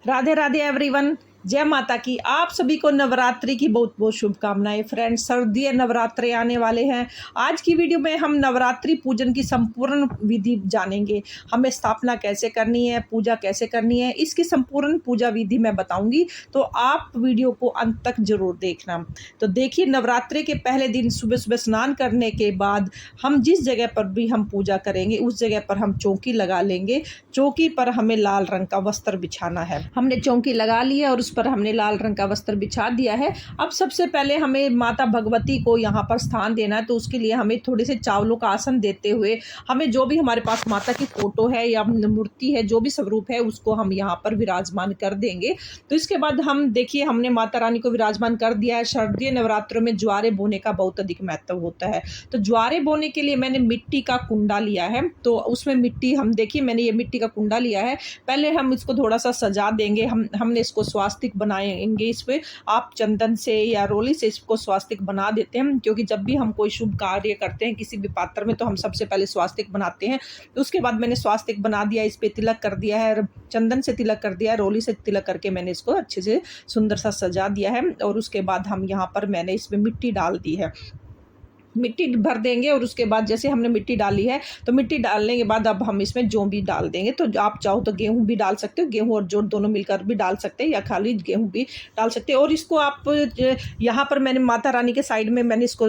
Radhe Radhe everyone, जय माता की। आप सभी को नवरात्रि की बहुत बहुत शुभकामनाएं। फ्रेंड्स, सर्दी नवरात्रे आने वाले हैं। आज की वीडियो में हम नवरात्रि पूजन की संपूर्ण विधि जानेंगे। हमें स्थापना कैसे करनी है, पूजा कैसे करनी है, इसकी संपूर्ण पूजा विधि मैं बताऊंगी, तो आप वीडियो को अंत तक जरूर देखना। तो देखिए, नवरात्रि के पहले दिन सुबह सुबह स्नान करने के बाद हम जिस जगह पर भी हम पूजा करेंगे उस जगह पर हम चौकी लगा लेंगे। चौकी पर हमें लाल रंग का वस्त्र बिछाना है। हमने चौकी लगा ली है और उस पर हमने लाल रंग का वस्त्र बिछा दिया है। अब सबसे पहले हमें माता भगवती को यहाँ पर स्थान देना है, तो उसके लिए हमें थोड़े से चावलों का आसन देते हुए हमें जो भी हमारे पास माता की फोटो है या मूर्ति है, जो भी स्वरूप है, उसको हम यहाँ पर विराजमान कर देंगे। तो इसके बाद हम देखिए, हमने माता रानी को विराजमान कर दिया है। शारदीय नवरात्रों में ज्वारे बोने का बहुत अधिक महत्व होता है। तो ज्वारे बोने के लिए मैंने मिट्टी का कुंडा लिया है। तो उसमें मिट्टी, हम देखिए मैंने ये मिट्टी का कुंडा लिया है। पहले हम इसको थोड़ा सा सजा देंगे। हमने इसको स्वास्तिक बनाएंगे। इसमें आप चंदन से या रोली से इसको स्वास्तिक बना देते हैं, क्योंकि जब भी हम कोई शुभ कार्य करते हैं किसी भी पात्र में, तो हम सबसे पहले स्वास्तिक बनाते हैं। तो उसके बाद मैंने स्वास्तिक बना दिया, इस पे तिलक कर दिया है, चंदन से तिलक कर दिया है, रोली से तिलक करके मैंने इसको अच्छे से सुंदर सा सजा दिया है। और उसके बाद हम यहाँ पर मैंने इसमें मिट्टी डाल दी है। मिट्टी भर देंगे और उसके बाद जैसे हमने मिट्टी डाली है, तो मिट्टी डालने के बाद अब हम इसमें जौ भी डाल देंगे। तो आप चाहो तो गेहूं भी डाल सकते हो, गेहूं और जौ दोनों मिलकर भी डाल सकते हैं, या खाली गेहूं भी डाल सकते हैं। और इसको आप यहाँ पर मैंने माता रानी के साइड में मैंने इसको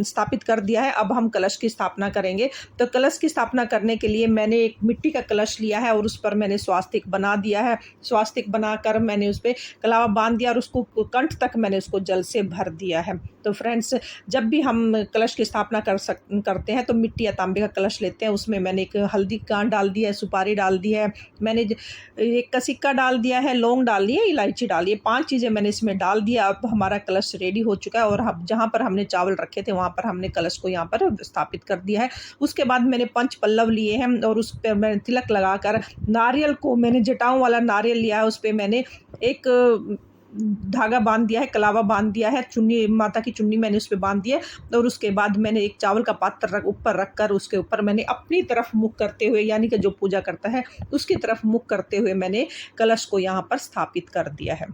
स्थापित कर दिया है। अब हम कलश की स्थापना करेंगे। तो कलश की स्थापना करने के लिए मैंने एक मिट्टी का कलश लिया है और उस पर मैंने स्वास्तिक बना दिया है। स्वास्तिक बनाकर मैंने उस पर कलावा बांध दिया और उसको कंठ तक मैंने उसको जल से भर दिया है। तो फ्रेंड्स, जब भी हम कलश की स्थापना करते हैं तो मिट्टी या तांबे का कलश लेते हैं। उसमें मैंने एक हल्दी का डाल दिया है, सुपारी डाल दी है, मैंने एक कसिक्का डाल दिया है, लौंग डाल दी है, इलायची डाली है। 5 चीज़ें मैंने इसमें डाल दिया। अब हमारा कलश रेडी हो चुका है और हम जहाँ पर हमने चावल रखे थे वहाँ पर हमने कलश को यहाँ पर स्थापित कर दिया है। उसके बाद मैंने 5 पल्लव लिए हैं और उस पर मैंने तिलक लगाकर नारियल को, मैंने जटाओं वाला नारियल लिया है, उस पर मैंने एक धागा बांध दिया है, कलावा बांध दिया है, चुन्नी, माता की चुन्नी मैंने उस पर बांध दिया है। और उसके बाद मैंने एक चावल का पात्र ऊपर रखकर उसके ऊपर मैंने अपनी तरफ मुख करते हुए, यानी कि जो पूजा करता है उसकी तरफ मुख करते हुए मैंने कलश को यहाँ पर स्थापित कर दिया है।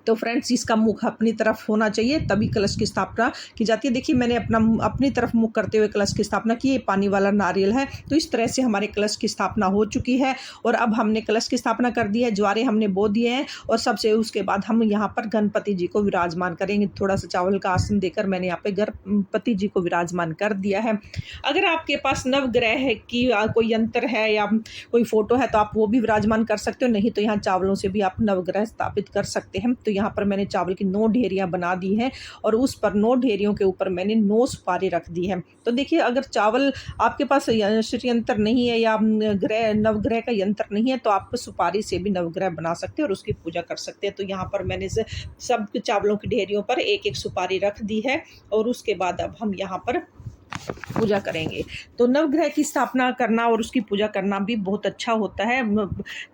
तो फ्रेंड्स, इसका मुख अपनी तरफ होना चाहिए, तभी कलश की स्थापना की जाती है। देखिए, मैंने अपनी तरफ मुख करते हुए कलश की स्थापना की। ये पानी वाला नारियल है। तो इस तरह से हमारे कलश की स्थापना हो चुकी है। और अब हमने कलश की स्थापना कर दी है, ज्वारे हमने बो दिए हैं और सबसे उसके बाद हम यहाँ पर गणपति जी को विराजमान करेंगे। थोड़ा सा चावल का आसन देकर मैंने यहाँ पे गणपति जी को विराजमान कर दिया है। अगर आपके पास नवग्रह की कोई यंत्र है या कोई फोटो है तो आप वो भी विराजमान कर सकते हो, नहीं तो यहाँ चावलों से भी आप नवग्रह स्थापित कर सकते हैं। तो यहाँ पर मैंने चावल की 9 ढेरियां बना दी हैं और उस पर 9 ढेरियों के ऊपर मैंने 9 सुपारी रख दी है। तो देखिए, अगर चावल आपके पास श्री यंत्र नहीं है या नवग्रह का यंत्र नहीं है, तो आप सुपारी से भी नवग्रह बना सकते हैं और उसकी पूजा कर सकते हैं। तो यहाँ पर मैंने सब चावलों की ढेरियों पर एक एक सुपारी रख दी है और उसके बाद अब हम यहाँ पर पूजा करेंगे। तो नवग्रह की स्थापना करना और उसकी पूजा करना भी बहुत अच्छा होता है।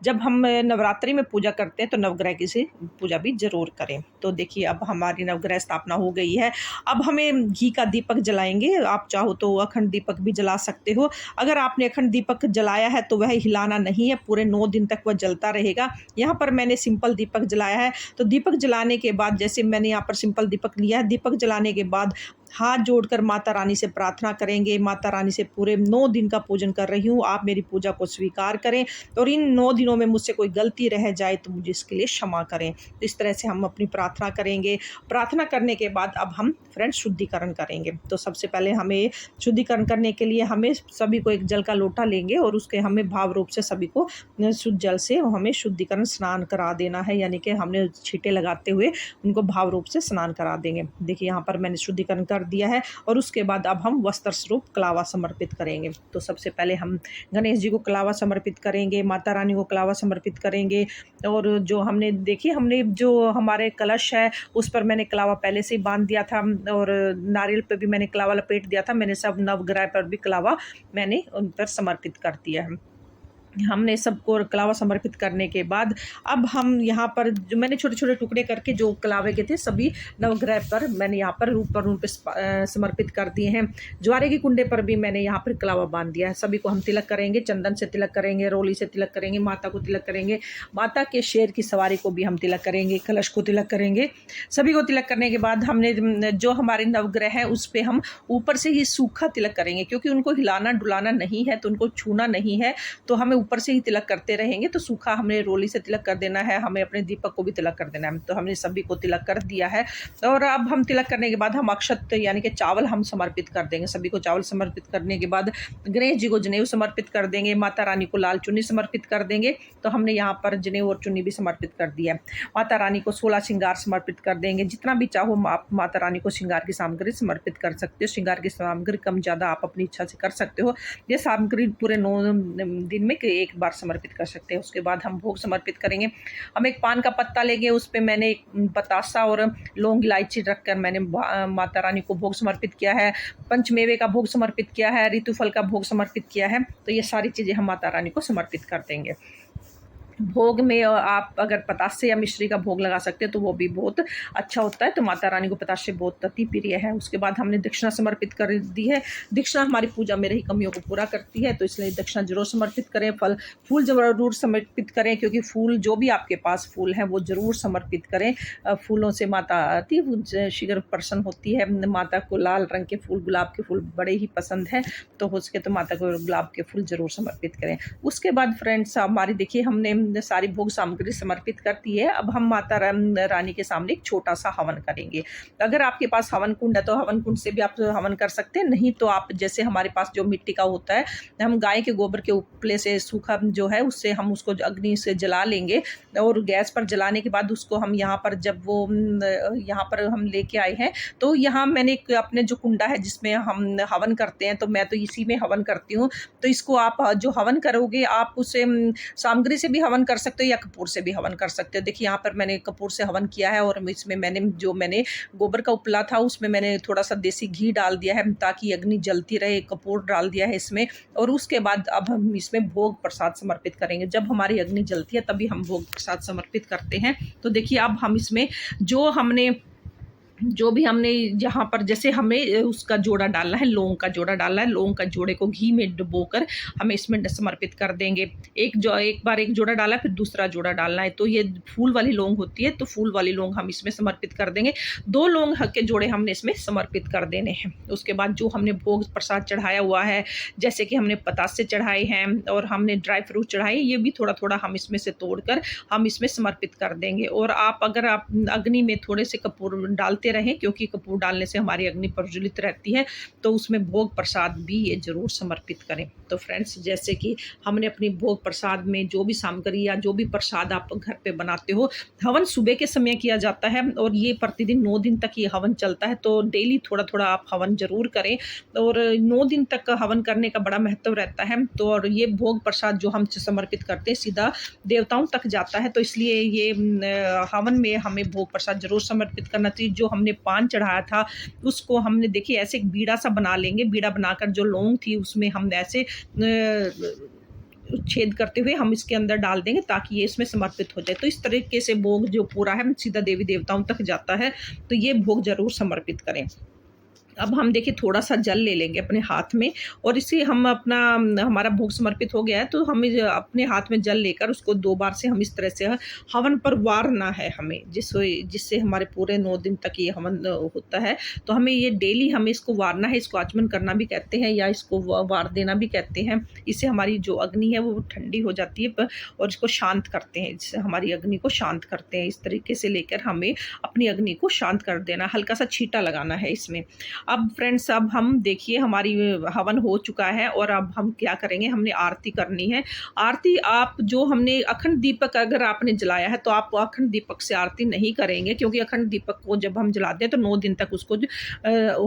जब हम नवरात्रि में पूजा करते हैं तो नवग्रह की से पूजा भी जरूर करें। तो देखिए, अब हमारी नवग्रह स्थापना हो गई है। अब हमें घी का दीपक जलाएंगे। आप चाहो तो अखंड दीपक भी जला सकते हो। अगर आपने अखंड दीपक जलाया है तो वह हिलाना नहीं है, पूरे 9 दिन तक वह जलता रहेगा। यहाँ पर मैंने सिंपल दीपक जलाया है। तो दीपक जलाने के बाद, जैसे मैंने यहाँ पर सिंपल दीपक लिया है, दीपक जलाने के बाद हाथ जोड़कर माता रानी से प्रार्थना करेंगे। माता रानी से पूरे 9 दिन का पूजन कर रही हूँ, आप मेरी पूजा को स्वीकार करें और इन 9 दिनों में मुझसे कोई गलती रह जाए तो मुझे इसके लिए क्षमा करें। तो इस तरह से हम अपनी प्रार्थना करेंगे। प्रार्थना करने के बाद अब हम फ्रेंड्स शुद्धिकरण करेंगे। तो सबसे पहले हमें शुद्धिकरण करने के लिए हमें सभी को एक जल का लोटा लेंगे और उसके हमें भाव रूप से सभी को शुद्ध जल से हमें शुद्धिकरण स्नान करा देना है, यानी कि हमने छींटे लगाते हुए उनको भाव रूप से स्नान करा देंगे। देखिए, यहाँ पर मैंने शुद्धिकरण कर दिया है और उसके बाद अब हम वस्त्र स्वरूप कलावा समर्पित करेंगे। तो सबसे पहले हम गणेश जी को कलावा समर्पित करेंगे, माता रानी को कलावा समर्पित करेंगे। और जो हमने देखिए, हमने जो हमारे कलश है उस पर मैंने कलावा पहले से ही बांध दिया था और नारियल पे भी मैंने कलावा लपेट दिया था। मैंने सब नवग्रह पर भी कलावा मैंने उन पर समर्पित कर दिया है। हमने सबको कलावा समर्पित करने के बाद अब हम यहाँ पर जो मैंने छोटे छोटे टुकड़े करके जो कलावे के थे सभी नवग्रह पर मैंने यहाँ पर रूप पे समर्पित कर दिए हैं। ज्वारे के कुंडे पर भी मैंने यहाँ पर कलावा बांध दिया है। सभी को हम तिलक करेंगे, चंदन से तिलक करेंगे, रोली से तिलक करेंगे, माता को तिलक करेंगे, माता के शेर की सवारी को भी हम तिलक करेंगे, कलश को तिलक करेंगे। सभी को तिलक करने के बाद हमने जो हमारे नवग्रह हैं उस पर हम ऊपर से ही सूखा तिलक करेंगे, क्योंकि उनको हिलाना डुलाना नहीं है, तो उनको छूना नहीं है, तो हमें ऊपर से ही तिलक करते रहेंगे। तो सूखा हमने रोली से तिलक कर देना है, हमें अपने दीपक को भी तिलक कर देना है। तो हमने सभी को तिलक कर दिया है। और अब हम तिलक करने के बाद हम अक्षत यानी कि चावल हम समर्पित कर देंगे। सभी को चावल समर्पित करने के बाद गणेश जी को जनेऊ समर्पित कर देंगे, माता रानी को लाल चुन्नी समर्पित कर देंगे। तो हमने यहाँ पर जनेऊ और चुन्नी भी समर्पित कर दिया है। माता रानी को 16 श्रृंगार समर्पित कर देंगे। जितना भी चाहो आप माता रानी को श्रृंगार की सामग्री समर्पित कर सकते हो। श्रृंगार की सामग्री कम ज़्यादा आप अपनी इच्छा से कर सकते हो। ये सामग्री पूरे 9 दिन में एक बार समर्पित कर सकते हैं। उसके बाद हम भोग समर्पित करेंगे। हम एक पान का पत्ता लेंगे, उस पर मैंने एक बतासा और लौंग इलायची रखकर मैंने माता रानी को भोग समर्पित किया है। पंचमेवे का भोग समर्पित किया है, ऋतुफल का भोग समर्पित किया है। तो ये सारी चीज़ें हम माता रानी को समर्पित कर देंगे। भोग में आप अगर पतासे या मिश्री का भोग लगा सकते हैं तो वो भी बहुत अच्छा होता है। तो माता रानी को पतासे बहुत अति प्रिय है। उसके बाद हमने दक्षिणा समर्पित कर दी है। दक्षिणा हमारी पूजा में रही कमियों को पूरा करती है, तो इसलिए दक्षिणा जरूर समर्पित करें। फूल जरूर समर्पित करें, क्योंकि फूल जो भी आपके पास फूल हैं वो ज़रूर समर्पित करें। फूलों से माता अति शीघ्र प्रसन्न होती है। माता को लाल रंग के फूल, गुलाब के फूल बड़े ही पसंद है, तो हो सके तो माता को गुलाब के फूल जरूर समर्पित करें। उसके बाद फ्रेंड्स हमारी देखिए हमने सारी भोग सामग्री समर्पित करती है। अब हम माता रानी के सामने एक छोटा सा हवन करेंगे। अगर आपके पास हवन कुंड है तो हवन कुंड से भी आप हवन कर सकते हैं, नहीं तो आप जैसे हमारे पास जो मिट्टी का होता है, हम गाय के गोबर के उपले से सूखा जो है उससे हम उसको अग्नि से जला लेंगे। और गैस पर जलाने के बाद उसको हम यहाँ पर जब वो यहाँ पर हम लेके आए हैं, तो यहाँ मैंने अपने जो कुंडा है जिसमें हम हवन करते हैं, तो मैं तो इसी में हवन करती हूँ। तो इसको आप जो हवन करोगे आप उसे सामग्री से भी हवन कर सकते हो या कपूर से भी हवन कर सकते हो। देखिए यहाँ पर मैंने कपूर से हवन किया है, और इसमें मैंने गोबर का उपला था उसमें मैंने थोड़ा सा देसी घी डाल दिया है ताकि अग्नि जलती रहे। कपूर डाल दिया है इसमें, और उसके बाद अब हम इसमें भोग प्रसाद समर्पित करेंगे। जब हमारी अग्नि जलती है तभी हम भोग प्रसाद समर्पित करते हैं। तो देखिए अब हम इसमें जो भी हमने यहाँ पर जैसे हमें उसका जोड़ा डालना है, लौंग का जोड़ा डालना है, लौंग का जोड़े को घी में डुबोकर हमें इसमें समर्पित कर देंगे। एक बार एक जोड़ा डाला फिर दूसरा जोड़ा डालना है। तो ये फूल वाली लौंग होती है, तो फूल वाली लौंग हम इसमें समर्पित कर देंगे। 2 लौंग के जोड़े हमने इसमें समर्पित कर देने हैं। उसके बाद जो हमने भोग प्रसाद चढ़ाया हुआ है, जैसे कि हमने पतासे चढ़ाए हैं और हमने ड्राई फ्रूट चढ़ाए, ये भी थोड़ा थोड़ा हम इसमें से तोड़कर हम इसमें समर्पित कर देंगे। और अगर आप अग्नि में थोड़े से कपूर डालते रहें, क्योंकि कपूर डालने से हमारी अग्नि प्रज्वलित रहती है, तो उसमें भोग प्रसाद भी ये जरूर समर्पित करें। तो फ्रेंड्स जैसे कि हमने अपनी भोग प्रसाद में जो भी सामग्री या जो भी प्रसाद आप घर पे बनाते हो, हवन सुबह के समय किया जाता है और ये प्रतिदिन 9 दिन तक ये हवन चलता है। तो डेली थोड़ा थोड़ा आप हवन जरूर करें, और 9 दिन तक हवन करने का बड़ा महत्व रहता है। तो और ये भोग प्रसाद जो हम समर्पित करते हैं सीधा देवताओं तक जाता है, तो इसलिए ये हवन में हमें भोग प्रसाद जरूर समर्पित करना चाहिए। जो हमने पान चढ़ाया था उसको हमने देखिए ऐसे एक बीड़ा सा बना लेंगे। बीड़ा बनाकर जो लौंग थी उसमें हम ऐसे छेद करते हुए हम इसके अंदर डाल देंगे ताकि ये इसमें समर्पित हो जाए। तो इस तरीके से भोग जो पूरा है सीधा देवी देवताओं तक जाता है। तो ये भोग जरूर समर्पित करें। अब हम देखिए थोड़ा सा जल ले लेंगे अपने हाथ में, और इसे हम हमारा भोग समर्पित हो गया है, तो हमें अपने हाथ में जल लेकर उसको 2 बार से हम इस तरह से हवन पर वारना है हमें, जिससे हमारे पूरे 9 दिन तक ये हवन होता है। तो हमें ये डेली हमें इसको वारना है। इसको आचमन करना भी कहते हैं या इसको वार देना भी कहते हैं। इससे हमारी जो अग्नि है वो ठंडी हो जाती है और इसको शांत करते हैं, जिससे हमारी अग्नि को शांत करते हैं। इस तरीके से लेकर हमें अपनी अग्नि को शांत कर देना, हल्का सा छींटा लगाना है इसमें। अब फ्रेंड्स अब हम देखिए हमारी हवन हो चुका है, और अब हम क्या करेंगे, हमने आरती करनी है। आरती आप जो हमने अखंड दीपक अगर आपने जलाया है तो आप अखंड दीपक से आरती नहीं करेंगे, क्योंकि अखंड दीपक को जब हम जलाते हैं तो 9 दिन तक उसको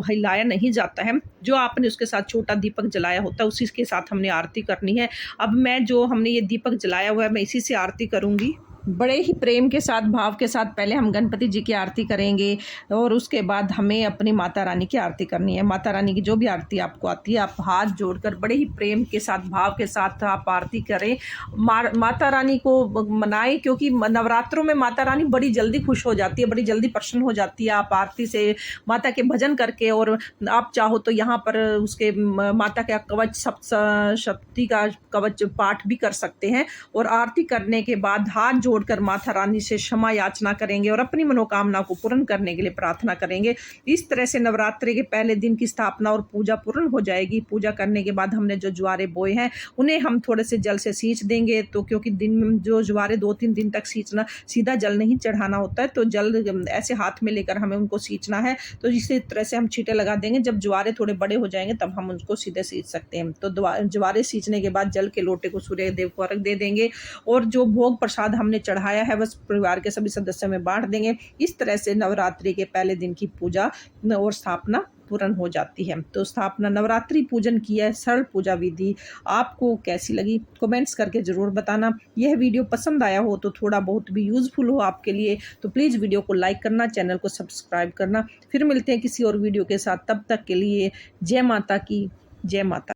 हिलाया नहीं जाता है। जो आपने उसके साथ छोटा दीपक जलाया होता है उसी के साथ हमने आरती करनी है। अब मैं जो हमने ये दीपक जलाया हुआ है मैं इसी से आरती करूँगी। बड़े ही प्रेम के साथ, भाव के साथ पहले हम गणपति जी की आरती करेंगे और उसके बाद हमें अपनी माता रानी की आरती करनी है। माता रानी की जो भी आरती आपको आती है, आप हाथ जोड़कर बड़े ही प्रेम के साथ, भाव के साथ आप आरती करें। माता रानी को मनाएं, क्योंकि नवरात्रों में माता रानी बड़ी जल्दी खुश हो जाती है, बड़ी जल्दी प्रसन्न हो जाती है। आप आरती से माता के भजन करके, और आप चाहो तो यहाँ पर उसके माता का कवच, सप्तशती का कवच पाठ भी कर सकते हैं। और आरती करने के बाद हाथ जोड़कर माता रानी से क्षमा याचना करेंगे और अपनी मनोकामना को पूर्ण करने के लिए प्रार्थना करेंगे। इस तरह से नवरात्रि के पहले दिन की स्थापना और पूजा पूर्ण हो जाएगी। पूजा करने के बाद हमने जो ज्वारे बोए हैं उन्हें हम थोड़े से जल से सींच देंगे, तो क्योंकि दिन में जो ज्वारे 2-3 दिन तक सींचना, सीधा जल नहीं चढ़ाना होता है, तो जल ऐसे हाथ में लेकर हमें उनको सींचना है। तो इसी तरह से हम छींटे लगा देंगे। जब ज्वारे थोड़े बड़े हो जाएंगे तब हम उनको सीधे सींच सकते हैं। तो ज्वारे सींचने के बाद जल के लोटे को सूर्य देव को अर्घ दे देंगे, और जो भोग प्रसाद हमने चढ़ाया है बस परिवार के सभी सदस्यों में बांट देंगे। इस तरह से नवरात्रि के पहले दिन की पूजा और स्थापना पूर्ण हो जाती है। तो स्थापना, नवरात्रि पूजन की है सरल पूजा विधि आपको कैसी लगी कमेंट्स करके ज़रूर बताना। यह वीडियो पसंद आया हो तो थोड़ा बहुत भी यूज़फुल हो आपके लिए तो प्लीज़ वीडियो को लाइक करना, चैनल को सब्सक्राइब करना। फिर मिलते हैं किसी और वीडियो के साथ, तब तक के लिए जय माता की, जय माता।